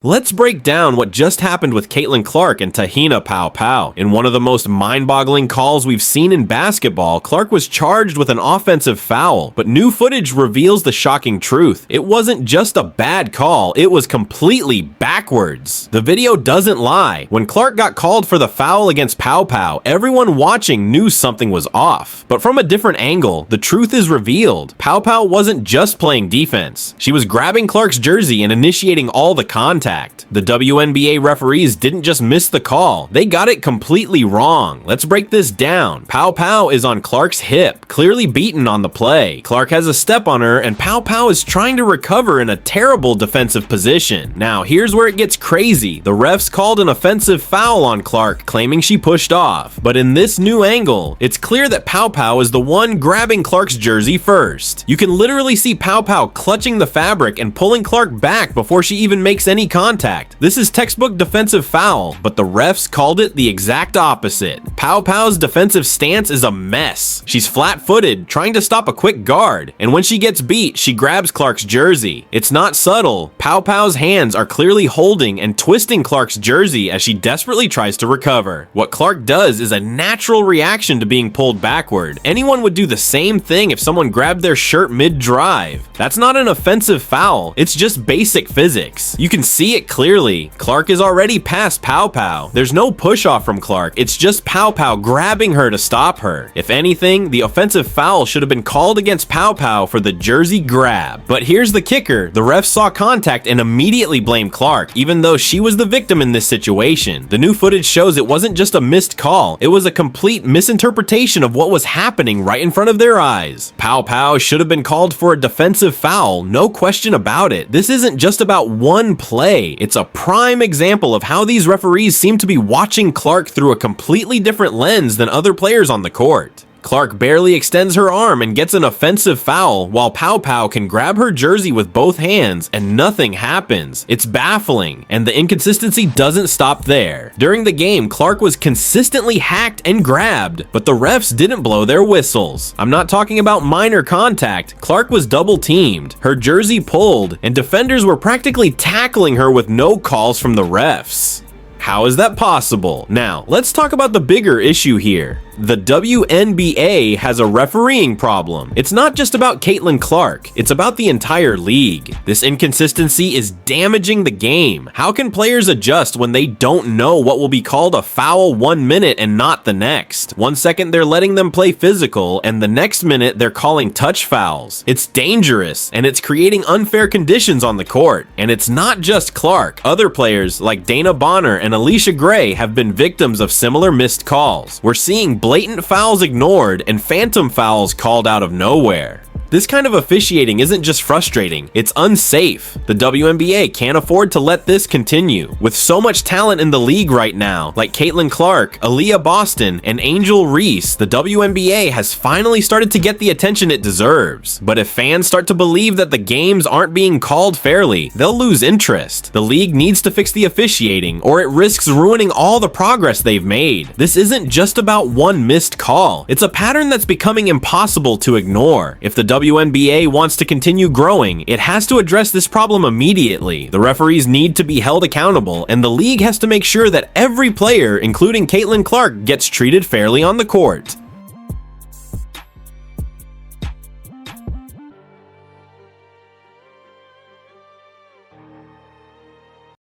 Let's break down what just happened with Caitlin Clark and Tahina Pow Pow. In one of the most mind-boggling calls we've seen in basketball, Clark was charged with an offensive foul, but new footage reveals the shocking truth. It wasn't just a bad call, it was completely backwards. The video doesn't lie. When Clark got called for the foul against Pow Pow, everyone watching knew something was off. But from a different angle, the truth is revealed. Pow Pow wasn't just playing defense. She was grabbing Clark's jersey and initiating all the contact. The WNBA referees didn't just miss the call, they got it completely wrong. Let's break this down. Pow Pow is on Clark's hip, clearly beaten on the play. Clark has a step on her and Pow Pow is trying to recover in a terrible defensive position. Now here's where it gets crazy. The refs called an offensive foul on Clark, claiming she pushed off. But in this new angle, it's clear that Pow Pow is the one grabbing Clark's jersey first. You can literally see Pow Pow clutching the fabric and pulling Clark back before she even makes any contact. This is textbook defensive foul, but the refs called it the exact opposite. Pow Pow's defensive stance is a mess. She's flat-footed, trying to stop a quick guard, and when she gets beat, she grabs Clark's jersey. It's not subtle. Pow Pow's hands are clearly holding and twisting Clark's jersey as she desperately tries to recover. What Clark does is a natural reaction to being pulled backward. Anyone would do the same thing if someone grabbed their shirt mid-drive. That's not an offensive foul, it's just basic physics. You can see it clearly. Clark is already past Pow Pow. There's no push off from Clark, it's just Pow Pow grabbing her to stop her. If anything, the offensive foul should have been called against Pow Pow for the jersey grab. But here's the kicker, the refs saw contact and immediately blamed Clark, even though she was the victim in this situation. The new footage shows it wasn't just a missed call, it was a complete misinterpretation of what was happening right in front of their eyes. Pow Pow should have been called for a defensive foul, no question about it. This isn't just about one play, it's a prime example of how these referees seem to be watching Clark through a completely different lens than other players on the court. Clark barely extends her arm and gets an offensive foul, while Pow Pow can grab her jersey with both hands and nothing happens. It's baffling, and the inconsistency doesn't stop there. During the game, Clark was consistently hacked and grabbed, but the refs didn't blow their whistles. I'm not talking about minor contact. Clark was double teamed, her jersey pulled, and defenders were practically tackling her with no calls from the refs. How is that possible? Now, let's talk about the bigger issue here. The WNBA has a refereeing problem. It's not just about Caitlin Clark, it's about the entire league. This inconsistency is damaging the game. How can players adjust when they don't know what will be called a foul 1 minute and not the next? 1 second they're letting them play physical, and the next minute they're calling touch fouls. It's dangerous, and it's creating unfair conditions on the court. And it's not just Clark. Other players like Dana Bonner and Alicia Gray have been victims of similar missed calls. We're seeing blatant fouls ignored and phantom fouls called out of nowhere. This kind of officiating isn't just frustrating, it's unsafe. The WNBA can't afford to let this continue. With so much talent in the league right now, like Caitlin Clark, Aaliyah Boston, and Angel Reese, the WNBA has finally started to get the attention it deserves. But if fans start to believe that the games aren't being called fairly, they'll lose interest. The league needs to fix the officiating, or it risks ruining all the progress they've made. This isn't just about one missed call, it's a pattern that's becoming impossible to ignore. If the WNBA wants to continue growing, it has to address this problem immediately. The referees need to be held accountable, and the league has to make sure that every player, including Caitlin Clark, gets treated fairly on the court.